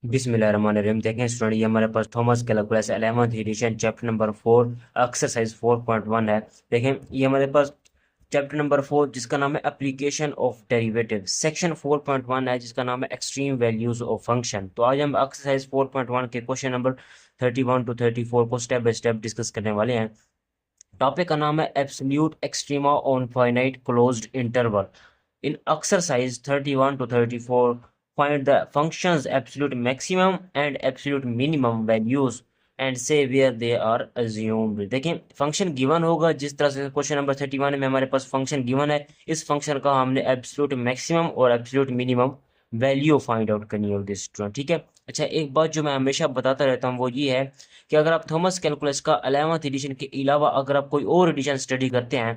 बिस्मिल्लाहिर्रहमानिर्रहीम। देखें स्टूडेंट, ये हमारे पास Thomas calculus 11th edition chapter number 4 exercise 4.1 है। देखें ये हमारे पास चैप्टर नंबर 4 जिसका नाम है एप्लीकेशन ऑफ डेरिवेटिव, सेक्शन 4.1 है जिसका नाम है एक्सट्रीम वैल्यूज ऑफ फंक्शन। तो आज हम एक्सरसाइज 4.1 के क्वेश्चन नंबर 31 टू 34 को स्टेप बाय स्टेप डिस्कस करने वाले हैं। टॉपिक का नाम है absolute extrema on finite closed interval. In exercise 31 to 34, find the function's absolute maximum and absolute minimum values and say where they are assumed। देखें function given होगा, जिस तरह से क्वेश्चन नंबर 31 में हमारे पास फंक्शन गिवन है, इस फंक्शन का हमने एब्सोल्यूट मैक्सिमम और absolute minimum value find out करनी होगी स्टूडेंट। ठीक है। अच्छा, एक बात जो मैं हमेशा बताता रहता हूँ वो ये है कि अगर आप थॉमस कैलकुलस का 11th एडिशन के अलावा अगर आप कोई और एडिशन स्टडी करते हैं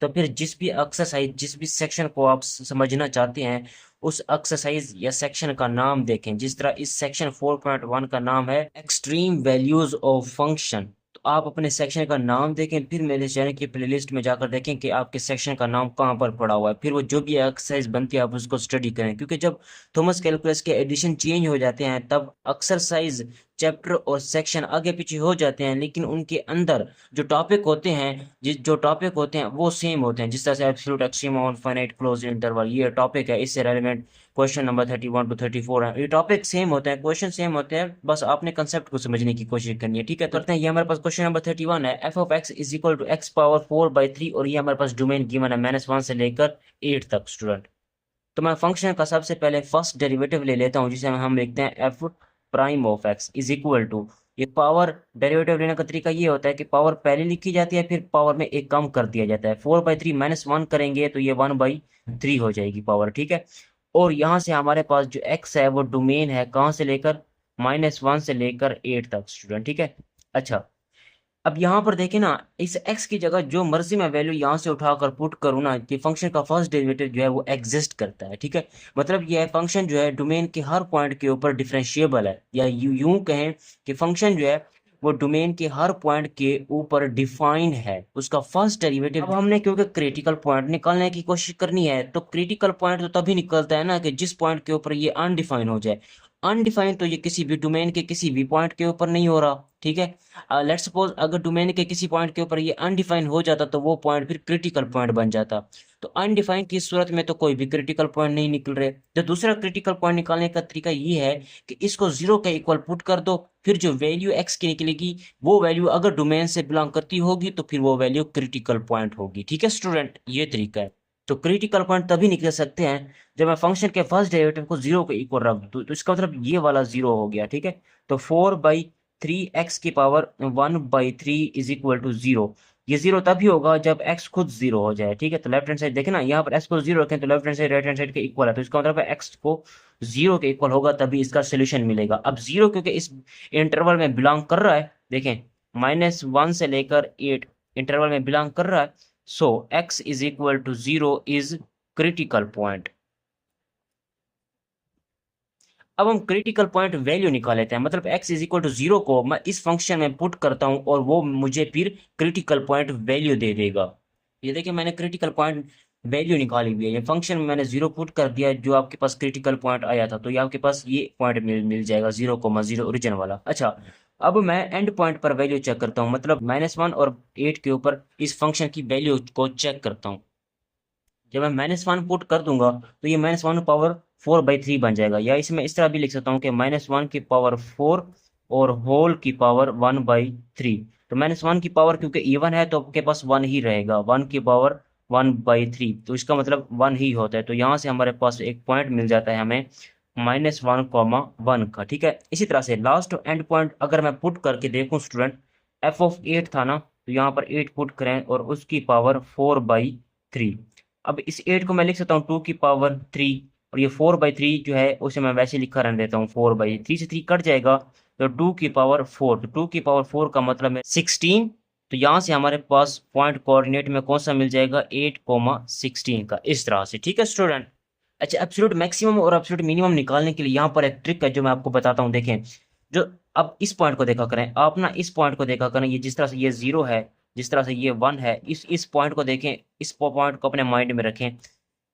तो फिर जिस भी एक्सरसाइज जिस भी सेक्शन को आप समझना चाहते हैं उस एक्सरसाइज या सेक्शन का नाम देखें। जिस तरह इस सेक्शन 4.1 का नाम है एक्सट्रीम वैल्यूज ऑफ फंक्शन, तो आप अपने सेक्शन का नाम देखें, फिर मेरे चैनल की प्लेलिस्ट में जाकर देखें कि आपके सेक्शन का नाम कहाँ पर पड़ा हुआ है, फिर वो जो भी एक्सरसाइज बनती है आप उसको स्टडी करें। क्योंकि जब थॉमस कैलकुलस के एडिशन चेंज हो जाते हैं तब एक्सरसाइज चैप्टर और सेक्शन आगे पीछे हो जाते हैं, लेकिन उनके अंदर जो टॉपिक होते हैं वो सेम होते हैं। जिस तरह से absolute extrema on finite close interval ये टॉपिक है, इससे रेलेवेंट क्वेश्चन नंबर 31 टू 34 है। ये टॉपिक सेम होते हैं, क्वेश्चन सेम होते हैं, बस आपने कंसेप्ट को समझने की कोशिश करनी है। ठीक है, तो करते हैं। ये हमारे पास क्वेश्चन नंबर 31 है, f of x is equal to x power 4/3 और ये हमारे पास डोमेन गिवन है -1 से लेकर 8 तक स्टूडेंट। तो मैं फंक्शन का सबसे पहले फर्स्ट डेरिवेटिव ले लेता हूँ जिसे हम लिखते हैं f prime of x is equal to, ये पावर डेरिवेटिव लेने का तरीका ये होता है कि पावर पहले लिखी जाती है फिर पावर में एक कम कर दिया जाता है। 4/3 -1 करेंगे तो ये 1/3 हो जाएगी पावर। ठीक है। और यहाँ से हमारे पास जो एक्स है वो डोमेन है कहाँ से लेकर -1 से लेकर 8 तक स्टूडेंट। ठीक है। अच्छा, अब यहाँ पर देखें ना, इस x की जगह जो मर्जी मैं वैल्यू यहाँ से उठाकर पुट करूँ ना कि फंक्शन का फर्स्ट डेरिवेटिव जो है वो एग्जिस्ट करता है। ठीक है। मतलब यह फंक्शन जो है डोमेन के हर पॉइंट के ऊपर डिफरेंशिएबल है, या यूं कहें कि फंक्शन जो है वो डोमेन के हर पॉइंट के ऊपर डिफाइंड है, उसका फर्स्ट डेरिवेटिव। अब हमने क्योंकि क्रिटिकल पॉइंट निकालने की कोशिश करनी है, तो क्रिटिकल पॉइंट तो तभी निकलता है ना कि जिस पॉइंट के ऊपर ये अनडिफाइन हो जाए। अनडिफाइंड तो ये किसी भी डोमेन के किसी भी पॉइंट के ऊपर नहीं हो रहा। ठीक है। लेट्स सपोज अगर डोमेन के किसी पॉइंट के ऊपर ये अनडिफाइन हो जाता तो वो पॉइंट फिर क्रिटिकल पॉइंट बन जाता। तो अनडिफाइन की सूरत में तो कोई भी क्रिटिकल पॉइंट नहीं निकल रहे। तो दूसरा क्रिटिकल पॉइंट निकालने का तरीका ये है कि इसको जीरो के इक्वल पुट कर दो, फिर जो वैल्यू एक्स की निकलेगी वो वैल्यू अगर डोमेन से बिलोंग करती होगी तो फिर वो वैल्यू क्रिटिकल पॉइंट होगी। ठीक है स्टूडेंट, ये तरीका है। तो क्रिटिकल पॉइंट तभी निकल सकते हैं जब मैं फंक्शन के फर्स्ट डेरिवेटिव को जीरो के इक्वल रख दूं, तो इसका मतलब ये वाला जीरो हो गया। ठीक है। तो 4/3 x⁻1/3 is equal to zero. ये जीरो तभी होगा जब x खुद जीरो हो जाए। ठीक है। तो लेफ्ट हैंड साइड देखें ना, यहाँ पर x को जीरो रखें तो left hand side right hand side के इक्वल है, तो इसका मतलब है x को जीरो के इक्वल होगा तभी इसका सोल्यूशन मिलेगा। अब जीरो क्योंकि इस इंटरवल में बिलोंग कर रहा है, देखें -1 से लेकर 8 इंटरवल में बिलोंग कर रहा है, so x is equal to zero is critical point. अब हम क्रिटिकल पॉइंट वैल्यू निकाल लेते हैं, मतलब x is equal to zero को मैं इस फंक्शन में पुट करता हूं और वो मुझे फिर क्रिटिकल पॉइंट वैल्यू दे देगा। ये देखिए मैंने क्रिटिकल पॉइंट वैल्यू निकाली हुई है, ये फंक्शन में मैंने जीरो पुट कर दिया जो आपके पास क्रिटिकल पॉइंट आया था, तो ये आपके पास ये पॉइंट मिल जाएगा 0,0 ओरिजिन वाला। अच्छा, अब मैं एंड पॉइंट पर वैल्यू चेक करता हूँ, मतलब -1 और 8 के ऊपर इस फंक्शन की वैल्यू को चेक करता हूँ। जब मैं -1 पुट कर दूंगा तो ये -1 पावर 4/3 बन जाएगा, या इसमें इस तरह भी लिख सकता हूँ कि -1 की पावर 4 और होल की पावर 1/3। तो -1 की पावर क्योंकि इवन है तो आपके पास 1 ही रहेगा, 1 की पावर 1/3 तो इसका मतलब 1 ही होता है। तो यहाँ से हमारे पास एक पॉइंट मिल जाता है हमें -1,1 का। ठीक है। इसी तरह से लास्ट एंड पॉइंट अगर मैं पुट करके देखूँ स्टूडेंट, एफ ऑफ 8 था ना, तो यहाँ पर 8 पुट करें और उसकी पावर 4/3। अब इस 8 को मैं लिख सकता हूँ 2 की पावर 3, और ये 4/3 जो है उसे मैं वैसे लिखा रहने देता हूँ, 4/3 से 3 कट जाएगा तो 2 की पावर 4, तो 2 की पावर 4 का मतलब है 16। तो यहाँ से हमारे पास पॉइंट कोऑर्डिनेट में कौन सा मिल जाएगा, 8,16 का, इस तरह से। ठीक है स्टूडेंट। अच्छा, एब्सोल्यूट मैक्सिमम और एब्सोल्यूट मिनिमम निकालने के लिए यहाँ पर एक ट्रिक है जो मैं आपको बताता हूँ। देखें, जो अब इस पॉइंट को देखा करें आप ना, इस पॉइंट को देखा करें, ये जिस तरह से ये जीरो है, जिस तरह से ये 1 है, इस पॉइंट को देखें, इस पॉइंट को अपने माइंड में रखें।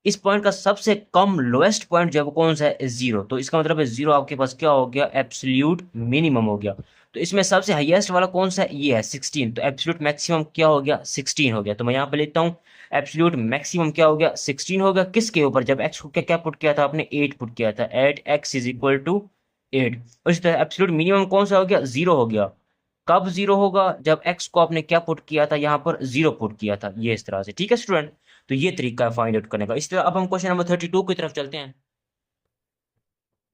इस पॉइंट का सबसे कम लोएस्ट पॉइंट जो है वो कौन सा है, जीरो। तो इसका मतलब है जीरो आपके पास क्या हो गया, एब्सोल्यूट मिनिमम हो गया। तो इसमें सबसे हाईएस्ट वाला कौन सा है, ये है 16। तो एब्सोल्यूट मैक्सिमम क्या हो गया, 16 हो गया। तो मैं यहाँ पे लेता हूँ एब्सोल्यूट मैक्सिमम क्या हो गया, 16 हो गया। किसके ऊपर, जब एक्स को क्या क्या पुट किया था आपने, 8 पुट किया था, at x is equal to 8। और इस तरह एब्सोल्यूट मिनिमम कौन सा हो गया, जीरो हो गया। कब जीरो होगा, जब एक्स को आपने क्या पुट किया था, यहाँ पर जीरो पुट किया था, ये इस तरह से। ठीक है स्टूडेंट, तो ये तरीका है फाइंड आउट करने का। इस तरह अब हम क्वेश्चन नंबर 32 की तरफ चलते हैं।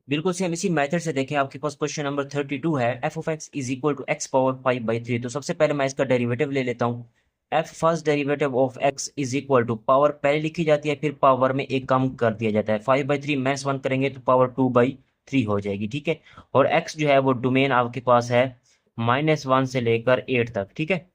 बिल्कुल सेम इसी मेथड से देखें, आपके पास क्वेश्चन नंबर 32 है, f of x is equal to x power 5/3। तो सबसे पहले मैं इसका डेरिवेटिव ले लेता हूँ। F first derivative of x is equal to, power पहले लिखी जाती है, फिर पावर में एक कम कर दिया जाता है। 5/3 माइनस 1 करेंगे तो पावर 2/3 हो जाएगी। ठीक है, और एक्स जो है वो डोमेन आपके पास है -1 से लेकर 8 तक। ठीक है,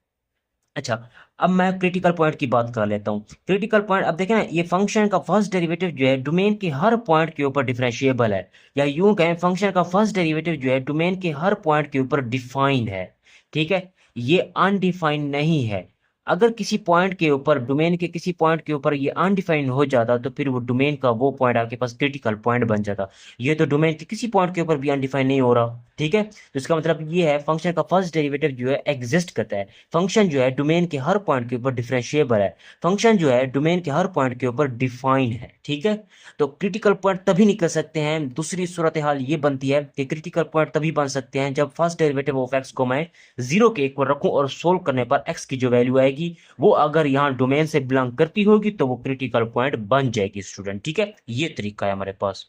अच्छा, अब मैं क्रिटिकल पॉइंट की बात कर लेता हूँ। क्रिटिकल पॉइंट, अब देखें ना, ये फंक्शन का फर्स्ट डेरिवेटिव जो है डोमेन के हर पॉइंट के ऊपर डिफरेंशिएबल है, या यूं कहें फंक्शन का फर्स्ट डेरिवेटिव जो है डोमेन के हर पॉइंट के ऊपर डिफाइंड है। ठीक है, ये अनडिफाइंड नहीं है। अगर किसी पॉइंट के ऊपर, डोमेन के किसी पॉइंट के ऊपर ये अनडिफाइंड हो जाता तो फिर वो डोमेन का वो पॉइंट आपके पास क्रिटिकल पॉइंट बन जाता। ये तो डोमेन के किसी पॉइंट के ऊपर भी अनडिफाइंड नहीं हो रहा। ठीक है, तो इसका मतलब ये है फंक्शन का फर्स्ट डेरिवेटिव जो है एग्जिस्ट करता है। फंक्शन जो है डोमेन के हर पॉइंट के ऊपर डिफरेंशिएबल है। फंक्शन जो है डोमेन के हर पॉइंट के ऊपर डिफाइंड है। ठीक है, तो क्रिटिकल पॉइंट तभी निकल सकते हैं, दूसरी सूरत हाल ये बनती है कि क्रिटिकल पॉइंट तभी बन सकते हैं जब फर्स्ट डेरिवेटिव ऑफ एक्स को मैं जीरो के इक्वल रखूं और सोल्व करने पर एक्स की जो वैल्यू आएगी वो अगर यहाँ डोमेन से बिलोंग करती होगी तो वो क्रिटिकल पॉइंट बन जाएगी स्टूडेंट। ठीक है, ये तरीका है हमारे पास।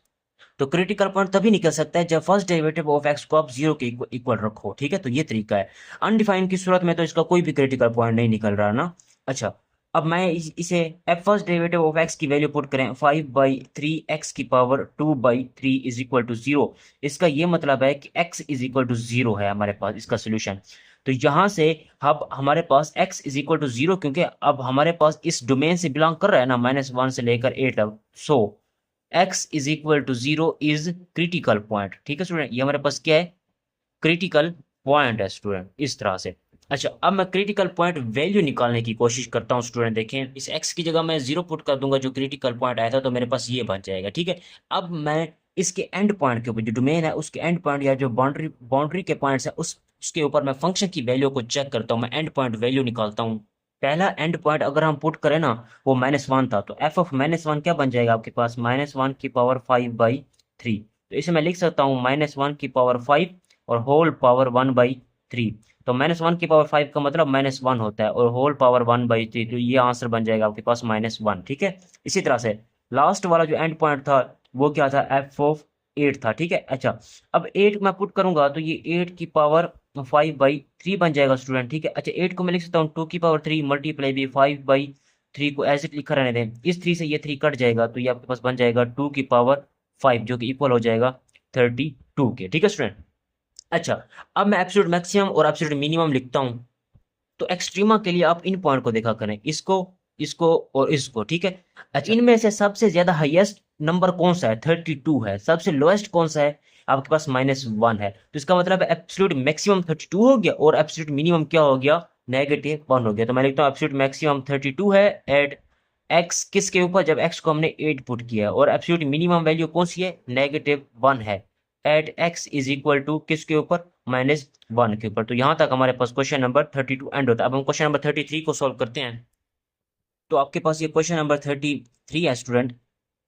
तो क्रिटिकल पॉइंट तभी निकल सकता है जब फर्स्ट डेरिवेटिव ऑफ एक्स को आप जीरो के इक्वल रखो। ठीक है, तो ये तरीका है। अनडिफाइंड की सूरत में तो इसका कोई भी क्रिटिकल पॉइंट नहीं निकल रहा ना। अच्छा, अब मैं इसे f first derivative of x की वैल्यू पुट करें, 5/3 एक्स की power 2/3 is equal to zero. इसका ये मतलब है कि x is equal to zero है हमारे पास इसका सोल्यूशन। तो यहां से अब हमारे पास x is equal to zero, क्योंकि अब हमारे पास इस डोमेन से बिलोंग कर रहा है ना, -1 से लेकर 8 तक। So x is equal to zero is critical point. ठीक है स्टूडेंट, ये हमारे पास क्या है, क्रिटिकल पॉइंट है स्टूडेंट, इस तरह से। अच्छा, अब मैं क्रिटिकल पॉइंट वैल्यू निकालने की कोशिश करता हूँ स्टूडेंट। देखें, इस x की जगह मैं जीरो पुट कर दूंगा, जो क्रिटिकल पॉइंट आया था, तो मेरे पास ये बन जाएगा। ठीक है, अब मैं इसके एंड पॉइंट के ऊपर, जो डोमेन है उसके एंड पॉइंट या जो बाउंड्री बाउंड्री के पॉइंट्स है उसके ऊपर मैं फंक्शन की वैल्यू को चेक करता हूँ, मैं एंड पॉइंट वैल्यू निकालता हूँ। पहला एंड पॉइंट अगर हम पुट करें ना, वो -1 था, तो एफ ऑफ -1 क्या बन जाएगा आपके पास, -1 की पावर 5/3। तो इसे मैं लिख सकता हूँ -1 की पावर 5 और होल पावर 1/3। तो -1 की पावर 5 का मतलब -1 होता है, और होल पावर 1/3, तो ये आंसर बन जाएगा आपके पास -1। ठीक है, इसी तरह से लास्ट वाला जो एंड पॉइंट था वो क्या था, एफ ऑफ 8 था। ठीक है, अच्छा, अब 8 मैं पुट करूंगा तो ये 8 की पावर 5/3 बन जाएगा स्टूडेंट। ठीक है, अच्छा, 8 को मैं लिख सकता हूँ 2 की पावर 3 मल्टीप्लाई भी 5/3 को एज इट लिखा रहने दें। इस 3 से ये 3 कट जाएगा, तो ये आपके पास बन जाएगा 2 की पावर 5, जो कि इक्वल हो जाएगा 32 के। ठीक है स्टूडेंट, अच्छा, अब मैं एब्सोल्यूट मैक्सिमम और एब्सोल्यूट मिनिमम लिखता हूं। तो एक्सट्रीमा के लिए आप इन पॉइंट को देखा करें, इसको, इसको और इसको। ठीक है, अच्छा, इनमें से सबसे ज्यादा हाईएस्ट नंबर कौन सा है, 32 है। सबसे लोएस्ट कौन सा है आपके पास, -1 है। तो इसका मतलब है एब्सोल्यूट मैक्सिमम 32 हो गया और एब्सोल्यूट मिनिमम क्या हो गया, -1 हो गया। तो मैं लिखता हूँ एब्सोल्यूट मैक्सिमम 32 है एट एक्स, किसके ऊपर, जब एक्स को हमने 8 पुट किया, और एब्सोल्यूट मिनिमम वैल्यू कौन सी है, -1 है at x is equal to किसके ऊपर, -1 के ऊपर। तो यहां तक हमारे पास क्वेश्चन नंबर 32 एंड होता है। अब हम क्वेश्चन नंबर 33 को सॉल्व करते हैं। तो आपके पास ये क्वेश्चन नंबर 33 है स्टूडेंट।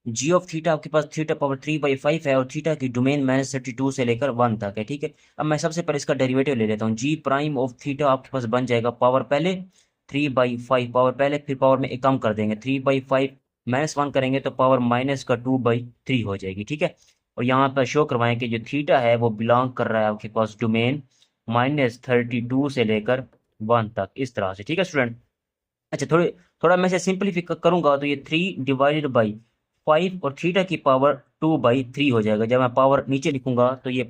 जी ऑफ थीटा आपके पास थीटा पावर 3/5 है, और थीटा की डोमेन -32 से लेकर 1 तक है। ठीक है, अब मैं सबसे पहले इसका डेरिवेटिव ले लेता हूँ। जी प्राइम ऑफ थीटा आपके पास बन जाएगा, पावर पहले 3/5, पावर पहले, फिर पावर में एक कम कर देंगे, 3/5 -1 करेंगे तो पावर -2/3 हो जाएगी। ठीक है, और यहाँ पर शो करवाएं कि जो थीटा है वो बिलोंग कर रहा है आपके पास डोमेन -32 से लेकर 1 तक, इस तरह से। ठीक है स्टूडेंट, अच्छा, थोड़ा मैं इसे सिंपलीफाई करूंगा तो ये 3/5 और थीटा की पावर 2/3 हो जाएगा। जब मैं पावर नीचे लिखूंगा तो ये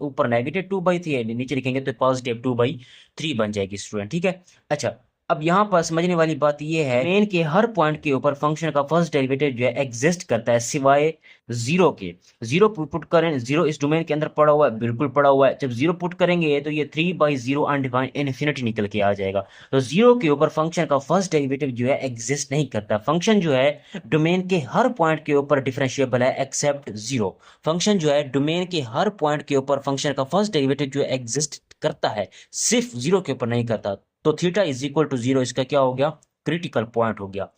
ऊपर -2/3 है, नीचे लिखेंगे तो पॉजिटिव 2/3 बन जाएगी स्टूडेंट। ठीक है, अच्छा, अब यहाँ पर समझने वाली बात यह है, डोमेन के हर पॉइंट के ऊपर फंक्शन का फर्स्ट डेरिवेटिव जो है एग्जिस्ट करता है सिवाय जीरो के। जीरो पुट करें, जीरो इस डोमेन के अंदर पड़ा हुआ है, बिल्कुल पड़ा हुआ है। जब जीरो पुट करेंगे तो ये 3/0 अनडिफाइंड इन्फिनिटी निकल के आ जाएगा। तो जीरो के ऊपर फंक्शन का फर्स्ट डेरिवेटिव जो है एग्जिस्ट नहीं करता। फंक्शन जो है डोमेन के हर पॉइंट के ऊपर डिफरेंशिएबल है एक्सेप्ट जीरो। फंक्शन जो है डोमेन के हर पॉइंट के ऊपर फंक्शन का फर्स्ट डेरिवेटिव जो है एग्जिस्ट करता है, सिर्फ जीरो के ऊपर नहीं करता। तो theta is equal to zero इसका क्या हो गया, क्रिटिकल पॉइंट हो गया।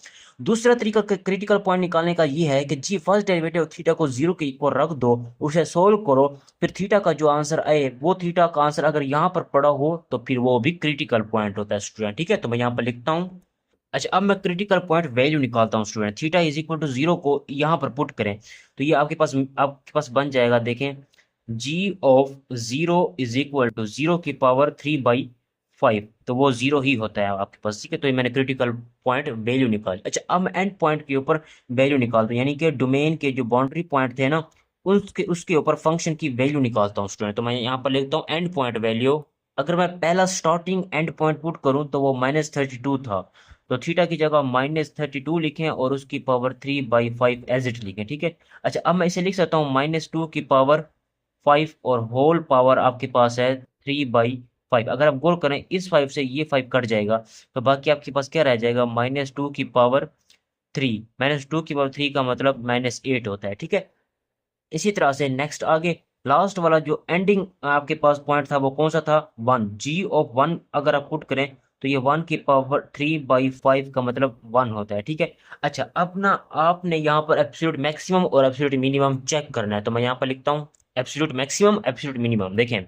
दूसरा तरीका क्रिटिकल पॉइंट निकालने का ये है कि जी फर्स्ट डेरिवेटिव थीटा को जीरो के इक्वल रख दो, उसे सोल्व करो, फिर थीटा का जो आंसर आए वो थीटा का आंसर अगर यहाँ पर पड़ा हो तो फिर वो भी क्रिटिकल पॉइंट होता है स्टूडेंट। ठीक है, तो मैं यहाँ पर लिखता हूँ। अच्छा, अब मैं क्रिटिकल पॉइंट वैल्यू निकालता हूँ student. Theta is equal to zero को यहाँ पर पुट करें तो ये आपके पास बन जाएगा, देखें, G of zero is equal to zero की पावर 3/5, तो वो जीरो ही होता है आपके पास। ठीक है, तो ये मैंने क्रिटिकल पॉइंट वैल्यू निकाली। अच्छा, अब मैं एंड पॉइंट के ऊपर वैल्यू निकालता हूँ, यानी कि डोमेन के जो बाउंड्री पॉइंट थे ना उसके उसके ऊपर फंक्शन की वैल्यू निकालता हूँ स्टूडेंट। तो मैं यहाँ पर लिखता हूँ एंड पॉइंट वैल्यू। अगर मैं पहला स्टार्टिंग एंड पॉइंट पुट करूँ तो वो -32 था, तो थीटा की जगह -32 लिखें और उसकी पावर 3/5 एज इट लिखें। ठीक है, अच्छा अब मैं इसे लिख सकता हूँ -2 की पावर 5 और होल पावर आपके पास है 3/5। अगर आप गौर करें इस 5 से ये 5 कट जाएगा तो बाकी आपके पास क्या रह जाएगा, -2 की पावर 3। -2 की पावर 3 का मतलब -8 होता है। ठीक है, इसी तरह से नेक्स्ट आगे लास्ट वाला जो एंडिंग आपके पास पॉइंट था वो कौन सा था, 1। जी ऑफ 1 अगर आप पुट करें तो ये 1 की पावर 3/5 का मतलब 1 होता है। ठीक है, अच्छा अब ना आपने यहाँ पर एब्सोल्यूट मैक्सिमम और एब्सोल्यूट मिनिमम चेक करना है, तो मैं यहाँ पर लिखता हूँ एब्सोल्यूट मैक्सिमम एब्सोल्यूट मिनिमम। देखें,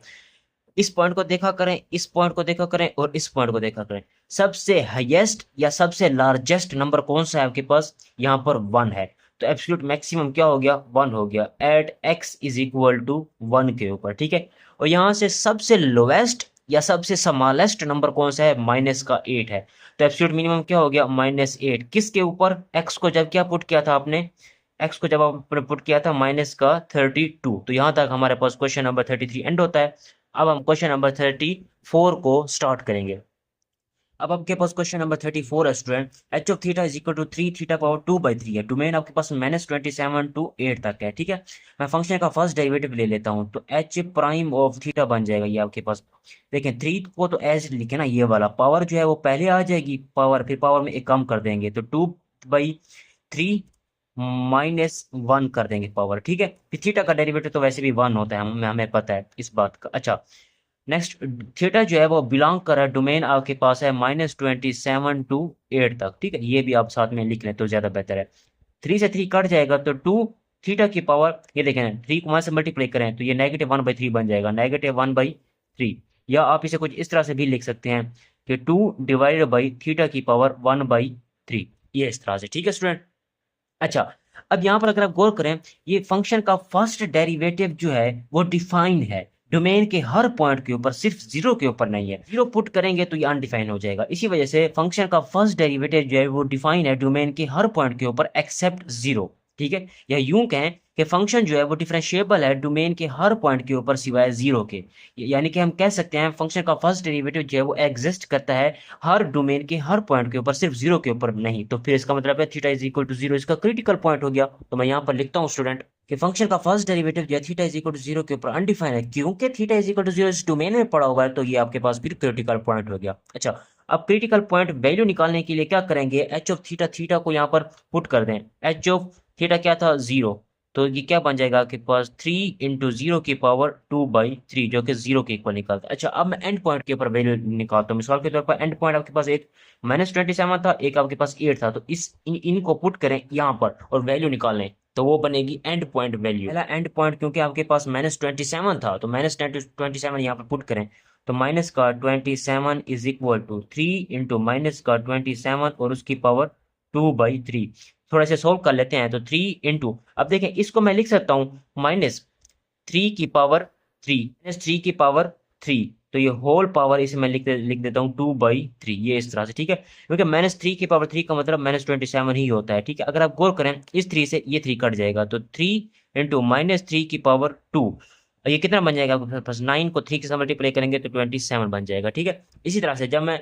इस पॉइंट को देखा करें, इस पॉइंट को देखा करें और इस पॉइंट को देखा करें, सबसे हाईएस्ट या सबसे लार्जेस्ट नंबर कौन सा है आपके पास, यहाँ पर 1 है। तो एब्सोल्यूट मैक्सिमम क्या हो गया, 1 हो गया at x is equal to 1 के ऊपर। ठीक है, और यहाँ से सबसे लोवेस्ट या सबसे स्मॉलेस्ट नंबर कौन सा है, -8 है। तो एब्सोल्यूट मिनिमम क्या हो गया, -8 किसके ऊपर, x को जब क्या पुट किया था आपने, x को जब आपने पुट किया था -32। तो यहाँ तक हमारे पास क्वेश्चन नंबर 33 एंड होता है। अब हम क्वेश्चन नंबर 34 को स्टार्ट करेंगे। अब आपके पास क्वेश्चन नंबर 34 है student, h of theta is equal to 3 theta power 2/3 है। डोमेन आपके पास -27 टू 8 तक है। ठीक है, मैं फंक्शन का फर्स्ट डेरिवेटिव ले लेता हूँ तो एच प्राइम ऑफ थीटा बन जाएगा ये आपके पास। देखें 3 को तो एज लिखे ना, ये वाला पावर जो है वो पहले आ जाएगी पावर, फिर पावर में एक कम कर देंगे तो 2/3 -1 कर देंगे पावर। ठीक है, फिर थीटा का डेरिवेटिव तो वैसे भी 1 होता है, हमें पता है इस बात का। अच्छा, नेक्स्ट, थीटा जो है वो बिलोंग कर रहा है, डोमेन आपके पास है -27 टू 8 तक। ठीक है, ये भी आप साथ में लिख लें तो ज्यादा बेहतर है। 3 से 3 कट जाएगा तो 2 थीटा की पावर, ये देखें 3 को 1 से मल्टीप्लाई करें तो ये -1/3 बन जाएगा, -1/3। या आप इसे कुछ इस तरह से भी लिख सकते हैं कि 2 डिवाइडेड बाई थीटा की पावर 1/3, ये इस तरह से। ठीक है स्टूडेंट, अच्छा अब यहाँ पर अगर आप गौर करें, ये फंक्शन का फर्स्ट डेरिवेटिव जो है वो डिफाइन है डोमेन के हर पॉइंट के ऊपर, सिर्फ जीरो के ऊपर नहीं है। जीरो पुट करेंगे तो ये अनडिफाइन हो जाएगा, इसी वजह से फंक्शन का फर्स्ट डेरिवेटिव जो है वो डिफाइन है डोमेन के हर पॉइंट के ऊपर एक्सेप्ट जीरो। ठीक है, या यूं कहें कि फंक्शन जो है वो डिफरेंशिएबल है डोमेन के हर पॉइंट के ऊपर सिवाय जीरो के। यानी कि हम कह सकते हैं फंक्शन का फर्स्ट डेरिवेटिव जो है वो एग्जिस्ट करता है हर डोमेन के हर पॉइंट के ऊपर, सिर्फ जीरो के ऊपर नहीं। तो फिर इसका मतलब है theta is equal to zero इसका क्रिटिकल पॉइंट हो गया। तो मैं यहाँ पर लिखता हूँ स्टूडेंट कि फंक्शन का फर्स्ट डेरिवेटिव जो है theta is equal to zero के ऊपर अनडिफाइंड है, क्योंकि theta is equal to zero इस डोमेन में पड़ा हुआ है, तो ये आपके पास फिर क्रिटिकल पॉइंट हो गया। अच्छा, अब क्रिटिकल पॉइंट वैल्यू निकालने के लिए क्या करेंगे, एच ऑफ थीटा, थीटा को यहाँ पर पुट कर दें। एच ऑफ थीटा क्या था, 0, तो ये क्या बन जाएगा आपके पास 3 इंटू 0 की पावर 2/3 जो कि 0 के इक्वल निकलता है। अच्छा, अब मैं एंड पॉइंट के ऊपर वैल्यू निकालता हूँ। मिसाल के तौर पर एंड पॉइंट आपके पास एक -27 था, एक आपके पास 8 था, तो इनको पुट करें यहाँ पर और वैल्यू निकालें तो वो बनेगी एंड पॉइंट वैल्यू। पहला एंड पॉइंट क्योंकि आपके पास -27 था तो -27 यहाँ पर पुट करें तो माइनस का 27 is equal to 3 into minus का 27 और उसकी पावर 2/3। थोड़ा सा सोल्व कर लेते हैं तो 3 इंटू, अब देखें इसको मैं लिख सकता हूँ -3 की पावर 3, -3 की पावर 3, तो ये होल पावर इसे मैं लिख देता हूँ 2/3, ये इस तरह से। ठीक है, क्योंकि -3 की पावर 3 का मतलब -27 ही होता है। ठीक है, अगर आप गौर करें इस 3 से ये 3 कट जाएगा तो 3 इंटू -3 की पावर 2, और ये कितना बन जाएगा आपके पास, 9 को 3 के साथ मल्टीप्लाई करेंगे तो 27 बन जाएगा। ठीक है, इसी तरह से जब मैं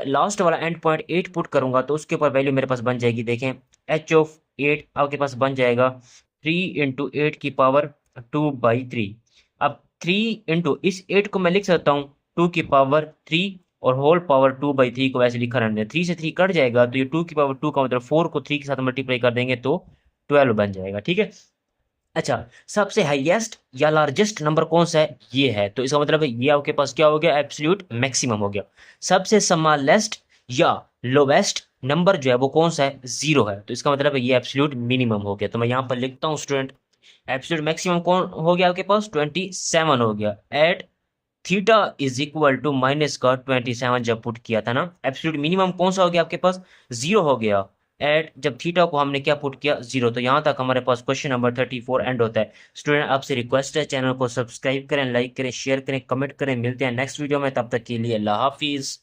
लास्ट वाला एंड पॉइंट 8 पुट करूंगा तो उसके ऊपर वैल्यू मेरे पास बन जाएगी, देखें एच ऑफ 8 आपके पास बन जाएगा 3 × 8⁻²/3। अब 3 × इस 8 को मैं लिख सकता हूँ 2⁻3 और होल पावर 2/3 को वैसे लिखा रहने, 3 से 3 कट जाएगा तो ये 2⁻2 का मतलब 4 को 3 के साथ मल्टीप्लाई कर देंगे तो 12 बन जाएगा। ठीक है, अच्छा सबसे हाईएस्ट या लार्जेस्ट नंबर कौन सा है, ये है, तो इसका मतलब है ये आपके पास क्या हो गया, एब्सोल्यूट मैक्सिमम हो गया। सबसे स्मॉलेस्ट या लोवेस्ट नंबर जो है वो कौन सा है, 0 है, तो इसका मतलब है ये एब्सोल्यूट मिनिमम हो गया। तो मैं यहाँ पर लिखता हूँ स्टूडेंट, एब्सोल्यूट मैक्सिमम कौन हो गया आपके पास, 27 हो गया at theta is equal to minus का 27 जब पुट किया था ना। एब्सोल्यूट मिनिमम कौन सा हो गया आपके पास, 0 हो गया एट जब थीटा को हमने क्या पुट किया, 0। तो यहाँ तक हमारे पास क्वेश्चन नंबर 34 एंड होता है। स्टूडेंट आपसे रिक्वेस्ट है चैनल को सब्सक्राइब करें, लाइक करें, शेयर करें, कमेंट करें। मिलते हैं नेक्स्ट वीडियो में, तब तक के लिए अल्लाह हाफिज़।